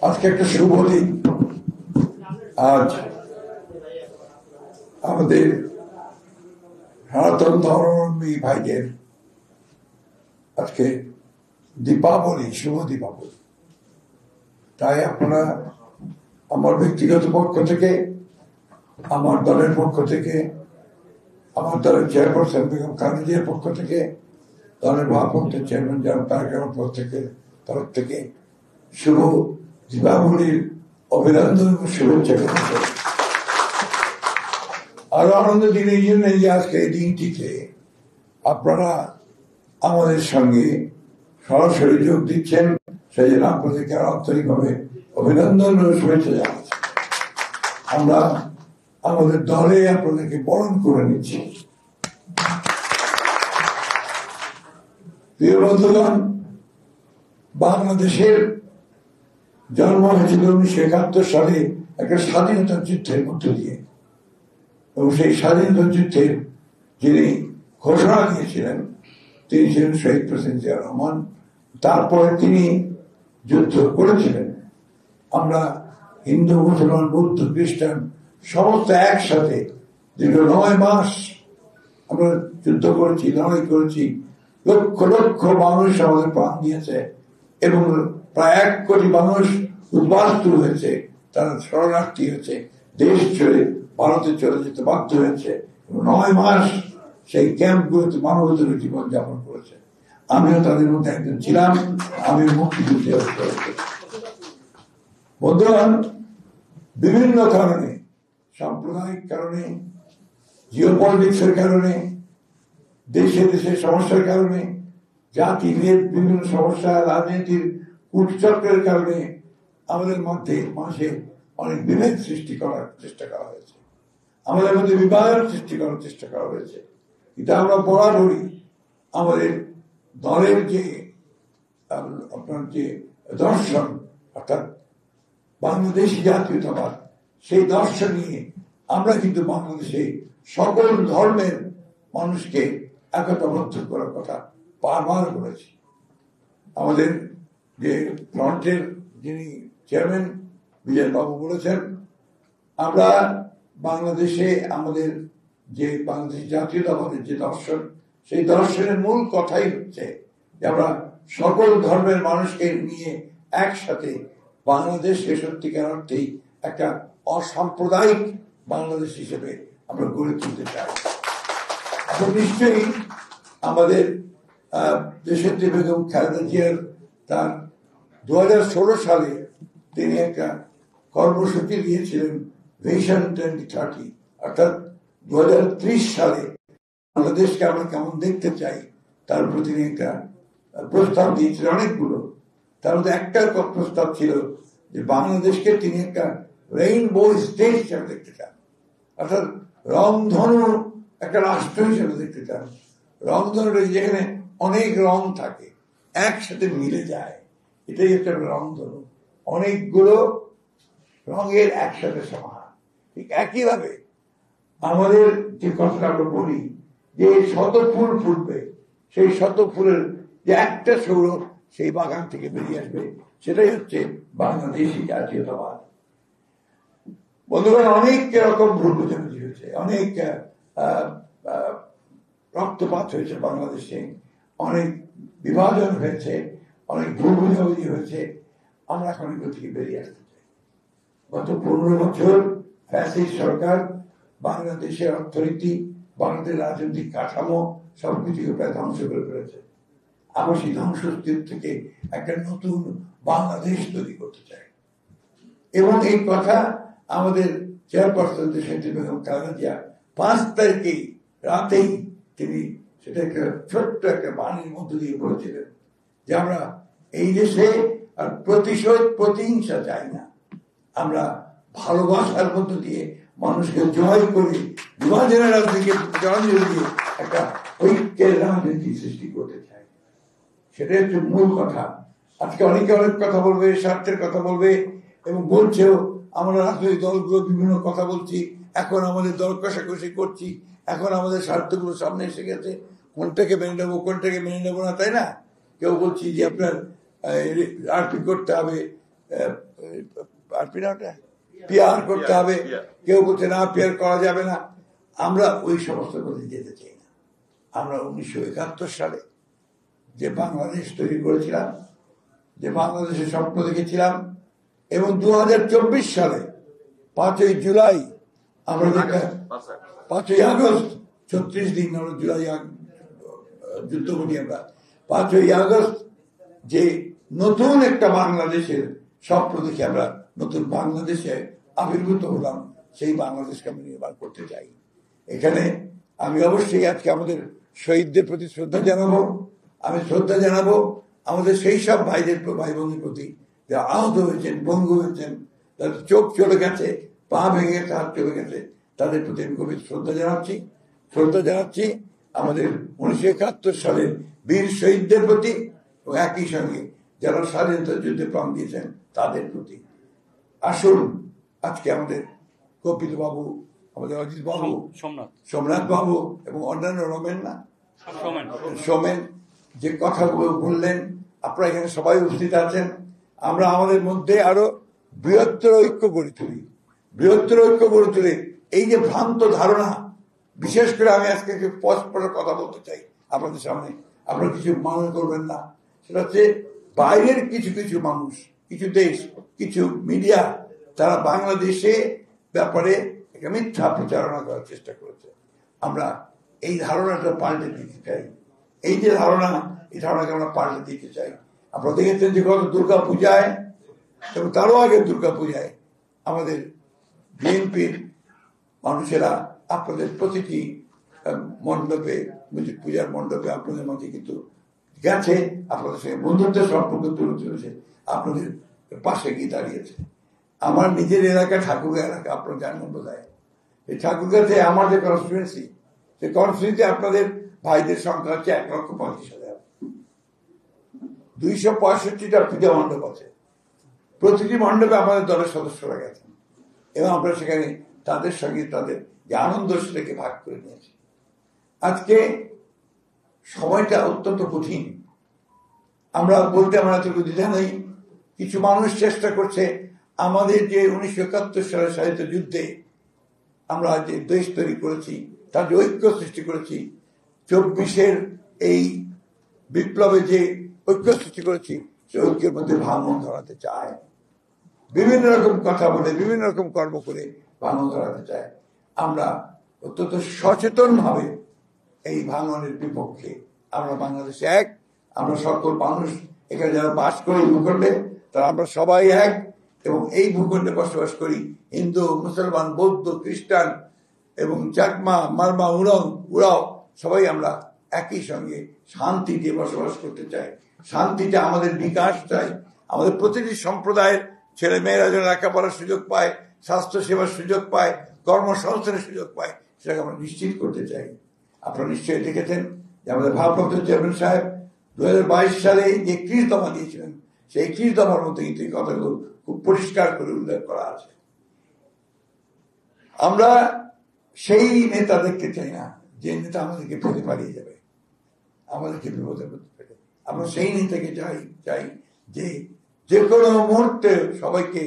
আজকে একটা শুভ দিন। আজ আমাদের সনাতন ধর্মাবলম্বী ভাইদের আজকে দীপাবলি, শুভ দীপাবলি। তাই আপনারা আমার ব্যক্তিগত পক্ষ থেকে, আমার দলের পক্ষ থেকে, আমার দলের চেয়ারপারসন বেগম খালেদা পক্ষ থেকে, দলের ভারপ্রাপ্ত চেয়ারম্যান জনাব তারেক রহমান তরফ থেকে শুভ দীপাবলির অভিনন্দন এবং শুভেচ্ছা জানাচ্ছি। আরো আনন্দ দিন এই জন্য যে আজকে এই দিনটিতে আপনারা আমাদের সঙ্গে সরাসরি যোগ দিচ্ছেন, সেই জন্য আপনাদেরকে আন্তরিকভাবে অভিনন্দন ও শুভেচ্ছা জানাচ্ছি। আমরা আমাদের দলে আপনাদেরকে বরণ করে নিচ্ছি। প্রিয় বন্ধুগণ, বাংলাদেশের জন্ম হয়েছিল 1971 সালে একটা স্বাধীনতা যুদ্ধের মধ্য দিয়ে, এবং সেই স্বাধীনতা যুদ্ধের যিনি ঘোষণা দিয়েছিলেন তিনি ছিলেন শহীদ প্রেসিডেন্ট জিয়া রহমান। তারপরে তিনি যুদ্ধ করেছিলেন। আমরা হিন্দু, মুসলমান, বৌদ্ধ, খ্রিস্টান সমস্ত একসাথে দীর্ঘ 9 মাস আমরা যুদ্ধ করেছি, লড়াই করেছি। লক্ষ লক্ষ মানুষ আমাদের প্রাণ দিয়েছে এবং প্রায় 1 কোটি মানুষ উদ্বাস্তু হয়েছে, তারা শরণার্থী হয়েছে, দেশ ছেড়ে ভারতে চলে যেতে বাধ্য হয়েছে। 9 মাস সেই ক্যাম্পগুলোতে মানবতার জীবন যাপন করেছে। আমিও তাদের মধ্যে একজন ছিলাম। আমি মুক্তিযুদ্ধে বন্ধুগণ, বিভিন্ন কারণে, সাম্প্রদায়িক কারণে, জিওপলিটিক্সের কারণে, দেশে দেশে সমস্যার কারণে, জাতিভেদ, বিভিন্ন সমস্যা, রাজনীতির কূটচক্রের কারণে আমাদের মধ্যে মানুষের অনেক বিভেদ সৃষ্টি করার চেষ্টা করা হয়েছে, আমাদের মধ্যে বিবাহের সৃষ্টি করার চেষ্টা করা হয়েছে। কিন্তু আমরা বরাবরই আমাদের দলের যে আপনার যে দর্শন, অর্থাৎ বাংলাদেশি জাতীয়তাবাদ, সেই দর্শন নিয়ে আমরা কিন্তু বাংলাদেশে সকল ধর্মের মানুষকে একতাবদ্ধ করার কথা বারবার বলেছি। আমাদের যে ফ্রন্টের যিনি চেয়ারম্যান বিজয় বাবু বলেছেন, আমরা বাংলাদেশে আমাদের যে বাংলাদেশি জাতীয়তাবাদের যে দর্শন, সেই দর্শনের মূল কথাই হচ্ছে যে আমরা সকল ধর্মের মানুষকে নিয়ে একসাথে বাংলাদেশকে সত্যিকার অর্থেই একটা অসাম্প্রদায়িক বাংলাদেশ হিসেবে আমরা গড়ে তুলতে চাই। এখন নিশ্চয়ই আমাদের দেশের বেগম খালেদা জিয়ার তার 2016 সালে তিনি একটা কর্মসূচি দিয়েছিলেন ভিশন 2030, অর্থাৎ 2030 সালে বাংলাদেশকে আমরা কেমন দেখতে চাই তার উপর তিনি একটা প্রস্তাব দিয়েছিলেন অনেকগুলো। তার মধ্যে একটা প্রস্তাব ছিল যে বাংলাদেশকে তিনি একটা রেইনবো স্টেট হিসেবে দেখতে চান, অর্থাৎ রংধনু একটা রাষ্ট্র হিসেবে দেখতে চান। রংধনুটা যেখানে অনেক রং থাকে, একসাথে মিলে যায়, এটাই একটা রংধনু, অনেকগুলো রঙের একসাথে সমাহার। ঠিক একইভাবে আমাদের যে কথাটা আমরা বলি যে শত ফুল ফুটবে, সেই শত ফুলের যে একটা সৌরভ সেই বাগান থেকে বেরিয়ে আসবে, সেটাই হচ্ছে বাংলাদেশি জাতীয়তাবাদ। বন্ধুগণ, অনেক রকম ভুল বোঝাবুঝি হয়েছে, অনেক রক্তপাত হয়েছে বাংলাদেশে, অনেক বিভাজন হয়েছে, অনেক ভুল বোঝাবুঝি হয়েছে। আমরা এখন এগুলো থেকে বেরিয়ে আসতে চাই। গত 15 বছর ফ্যাসিস্ট সরকার বাংলাদেশের অর্থনীতি, বাংলাদেশের রাজনৈতিক কাঠামো সবকিছুকে প্রায় ধ্বংস করে ফেলেছে। আমরা সেই ধ্বংসস্তূপ থেকে একটা নতুন বাংলাদেশ তৈরি করতে চাই, এবং এই কথা আমাদের চেয়ারপারসন দেশনেত্রী বেগম খালেদা জিয়া 5 তারিখেই রাতেই তিনি সেটা একটা ছোট্ট একটা বাণীর মধ্য দিয়ে বলেছিলেন যে আমরা এই দেশে আর প্রতিশোধ, প্রতিহিংসা চাই না, আমরা ভালোবাসার মধ্য দিয়ে মানুষকে জয় করে বিভাজনের রাজনীতিকে জয় দিয়ে একটা ঐক্যের রাজনীতি সৃষ্টি করতে চাই। সেটাই হচ্ছে মূল কথা। আজকে অনেকে অনেক কথা বলবে, স্বার্থের কথা বলবে, এবং বলছেও আমরা রাজনৈতিক দলগুলো বিভিন্ন কথা বলছি, এখন আমাদের দল কষাকষি করছি, এখন আমাদের স্বার্থগুলো সামনে এসে গেছে, কোনটাকে মেনে নেবো কোনটাকে মেনে নেবো না, তাই না? কেউ বলছি যে আপনার আরপি করতে হবে, পিয়ার করতে হবে, কেউ বলছে না পিয়ার করা যাবে না। আমরা ওই সমস্ত পথে যেতে চাই না। আমরা 1971 সালে যে বাংলাদেশ তৈরি করেছিলাম, যে বাংলাদেশের স্বপ্ন দেখেছিলাম, এবং 2024 সালে 5ই জুলাই আমরা 5ই আগস্ট 36 দিন আমরা জুলাই যুদ্ধ করি আমরা। 5ই আগস্ট যে নতুন একটা বাংলাদেশের স্বপ্ন দেখে আমরা নতুন বাংলাদেশে আবির্ভূত হলাম, সেই বাংলাদেশকে আমি নির্মাণ করতে চাই। এখানে আমি অবশ্যই আজকে আমাদের শহীদদের প্রতি শ্রদ্ধা জানাবো। আমি শ্রদ্ধা জানাবো আমাদের সেই সব ভাইদের ভাই বোনের প্রতি যারা আহত হয়েছেন, বঙ্গু হয়েছেন, তাদের চোখ চলে গেছে, পা ভেঙে গেছে, হাত চলে গেছে, তাদের প্রতি আমি গভীর শ্রদ্ধা জানাচ্ছি আমাদের 1971 সালের বীর শহীদদের প্রতি, এবং একই সঙ্গে যারা স্বাধীনতা যুদ্ধে প্রাণ দিয়েছেন তাদের প্রতি। আসুন আজকে আমাদের কপিল বাবু, আমাদের অজিত বাবু, সোমনাথ বাবু এবং অন্যান্য সোমেন যে কথাগুলো বললেন, আপনারা এখানে সবাই উপস্থিত আছেন। আমরা আমাদের মধ্যে আরো বৃহত্তর ঐক্য গড়ে তুলি। এই যে ভ্রান্ত ধারণা, বিশেষ করে আমি আজকে পরস্পর কথা বলতে চাই আপনাদের সামনে, আপনারা কিছু মনে করবেন না। সেটা হচ্ছে বাইরের কিছু কিছু মানুষ, কিছু দেশ, কিছু মিডিয়া, তারা বাংলাদেশে ব্যাপারে একটা মিথ্যা প্রচারণা করার চেষ্টা করেছে। আমরা এই ধারণাটা পাল্টে দিতে চাই। এই যে ধারণা, এই ধারণাকে আমরা পাল্টে দিতে চাই। আপনারা দেখেছেন যে গত দুর্গা পূজায় এবং তারও আগে দুর্গা পূজায় আমাদের বিএনপির মানুষেরা আপনাদের প্রতিটি মণ্ডপে, পূজার মণ্ডপে আপনাদের মাঝে কিন্তু গেছে, আপনাদের সঙ্গে বন্ধুত্বের সম্পর্ক তুলে চলেছে, আপনাদের পাশে গিয়ে দাঁড়িয়েছে। আমার নিজের এলাকা ঠাকুরগাঁ এলাকা, আপনারা জানেন বোধ হয়, এই ঠাকুরগাঁতে আমার যে কনস্টিটুয়েন্সি, সেই কনস্টিটুয়েন্সি আপনাদের ভাইদের সংখ্যা হচ্ছে 1,25,000। 265টা পূজা মণ্ডপ আছে। প্রতিটি মণ্ডপে আমাদের দলের সদস্যরা গেছেন এবং আমরা সেখানে তাদের সঙ্গে তাদের যে আনন্দ সেটাকে ভাগ করে নিয়েছি। আজকে সময়টা অত্যন্ত কঠিন, আমরা বলতে আমার এত দ্বিধা নেই। কিছু মানুষ চেষ্টা করছে আমাদের যে 1971 সালের স্বাধীনতা যুদ্ধে আমরা যে দেশ তৈরি করেছি, তার যে ঐক্য সৃষ্টি করেছি, 24-এর এই বিপ্লবে যে ঐক্য সৃষ্টি করেছি, সে ঐক্যের মধ্যে ভাঙন ধরাতে চায়, বিভিন্ন রকম কথা বলে, বিভিন্ন রকম কর্ম করে ভাঙন ধরাতে চায়। আমরা অত্যন্ত সচেতন ভাবে এই ভাঙনের বিপক্ষে। আমরা বাংলাদেশে এক, আমরা সকল মানুষ এখানে যারা বাস করি ভূখণ্ডে, তারা আমরা সবাই এক, এবং এই ভূখণ্ডে বসবাস করি হিন্দু, মুসলমান, বৌদ্ধ, খ্রিস্টান এবং চাকমা, মারমা, উড়াও সবাই আমরা একই সঙ্গে শান্তিতে বসবাস করতে চাই। শান্তিতে আমাদের বিকাশ চাই। আমাদের প্রতিটি সম্প্রদায়ের ছেলে মেয়েরা যেন লেখাপড়ার সুযোগ পায়, স্বাস্থ্য সেবার সুযোগ পায়, কর্মসংস্থানের সুযোগ পায়, সেটাকে আমরা নিশ্চিত করতে চাই। আপনারা নিশ্চয়ই দেখেছেন যে আমাদের ভারপ্রাপ্ত চেয়ারম্যান সাহেব 2022 সালে যে 31 দফা দিয়েছিলেন, সেই 31 দফার মধ্যে কিন্তু এই কথাগুলো খুব পরিষ্কার করে উল্লেখ করা আছে। আমরা সেই নেতা দেখতে চাই না যে নেতা আমাদেরকে ফেলে পালিয়ে যাবে, আমাদেরকে বিপদে ফেলে। আমরা সেই নেতাকে চাই যে যে কোনো মুহূর্তে সবাইকে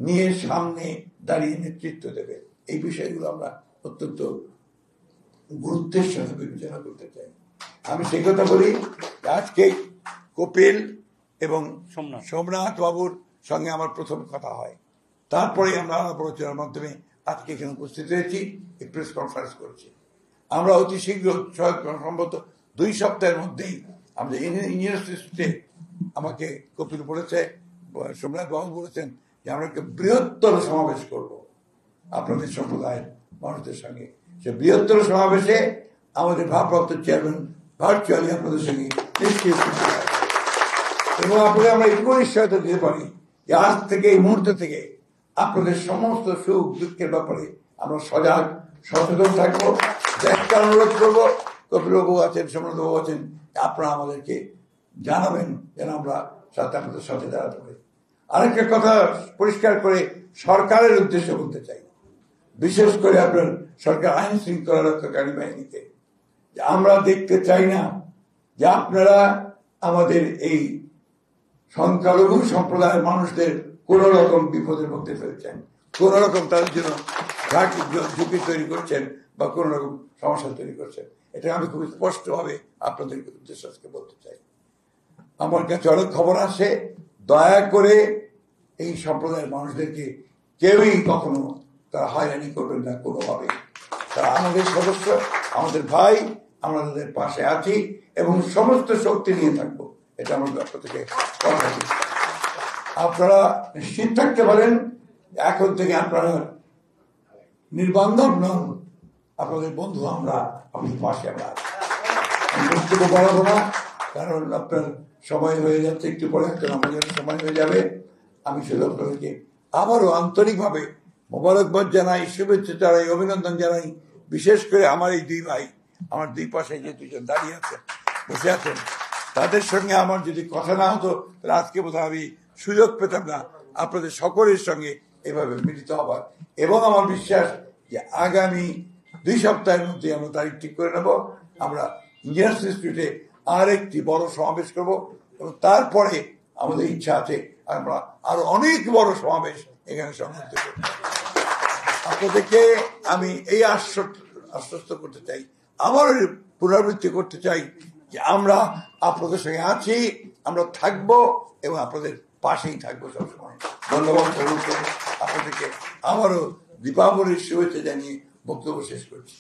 নিয়ে সামনে দাঁড়িয়ে নেতৃত্ব দেবে। এই বিষয়গুলো আমরা অত্যন্ত গুরুত্বের সঙ্গে বিবেচনা করতে চাই। আমি সেই কথা বলি, আজকে কপিল এবং সোমনাথ বাবুর সঙ্গে আমার প্রথম কথা হয়, তারপরে আমরা আলোচনার মাধ্যমে আজকে এখানে উপস্থিত হয়েছি, প্রেস কনফারেন্স করেছি। আমরা অতি শীঘ্র সম্ভবত 2 সপ্তাহের মধ্যেই আমাদের ইউনিভার্সিটিতে আমাকে কপিল বলেছে, সোমনাথ বাবু বলেছেন যে আমরা একটা বৃহত্তর সমাবেশ করব আপনাদের সম্প্রদায়ের মানুষদের সঙ্গে। সে বৃহত্তর সমাবেশে আমাদের ভারপ্রাপ্ত চেয়ারম্যান ভার্চুয়ালি আপনাদের সঙ্গে নিশ্চয়ই, এবং আপনাদের আমরা এটুকু নিশ্চয়তা দিতে পারি যে আজ থেকে, এই মুহূর্ত থেকে আপনাদের সমস্ত সুখ দুঃখের ব্যাপারে আমরা সজাগ সচেতন থাকবো। একটা অনুরোধ করবো, কপিলবাবু আছেন, সোমনাথবাবু আছেন, আপনারা আমাদেরকে জানাবেন যেন আমরা আপনাদের সাথে দাঁড়াতে পারি। আরেকটা কথা পরিষ্কার করে সরকারের উদ্দেশ্যে বলতে চাই, বিশেষ করে আপনার সরকার আইন শৃঙ্খলা রক্ষাকারী বাহিনীতে, আমরা দেখতে চাই না যে আপনারা আমাদের এই সংখ্যালঘু সম্প্রদায়ের মানুষদের কোন রকম বিপদের মধ্যে ফেলছেন, কোন রকম তাদের জন্য ঝুঁকি তৈরি করছেন বা কোন রকম সমস্যা তৈরি করছেন। এটা আমি খুব স্পষ্টভাবে আপনাদের উদ্দেশ্যে আজকে বলতে চাই। আমার কাছে অনেক খবর আসে, দয়া করে এই সম্প্রদায়ের মানুষদেরকে কেউই কখনো তারা হয়রানি করবেন না কোনোভাবে। তারা আমাদের সদস্য, আমাদের ভাই, আমরা তাদের পাশে আছি এবং সমস্ত শক্তি নিয়ে থাকবো, এটা আমার পক্ষ থেকে কথা দিচ্ছি। আপনারা নিশ্চিত থাকতে পারেন এখন থেকে আপনারা নির্বান্ধব নন, আপনাদের বন্ধু আমরা, আপনাদের পাশে আমরা আছি। আমি বক্তব্য বাড়াবো না, কারণ আপনার সময় হয়ে যাচ্ছে, একটু পরে আমাদের সময় হয়ে যাবে। আমি শুধু আপনাদেরকে আবারও আন্তরিকভাবে মোবারকবাদ জানাই, শুভেচ্ছা জানাই, অভিনন্দন জানাই। বিশেষ করে আমার এই দুই ভাই, আমার দুই পাশে যে দুজন দাঁড়িয়ে আছেন, বসে আছেন, তাদের সঙ্গে আমার যদি কথা না হতো তাহলে আজকে বোধহয় আমি সুযোগ পেতাম না আপনাদের সকলের সঙ্গে এভাবে মিলিত হবার। এবং আমার বিশ্বাস যে আগামী 2 সপ্তাহের মধ্যে আমরা তারিখ ঠিক করে নেব, আমরা ইঞ্জিনিয়ার্স ইনস্টিটিউটে আরেকটি বড় সমাবেশ করব এবং তারপরে আমাদের ইচ্ছা আছে আমরা আরো অনেক বড় সমাবেশ এখানে সংযুক্ত করব। আপনাদেরকে আমি এই আশ্বস্ত করতে চাই, আবার পুনরাবৃত্তি করতে চাই যে আমরা আপনাদের সঙ্গে আছি, আমরা থাকবো এবং আপনাদের পাশেই থাকবো সবসময়। ধন্যবাদ আপনাদেরকে, আবারও দীপাবলির শুভেচ্ছা জানিয়ে বক্তব্য শেষ করছি।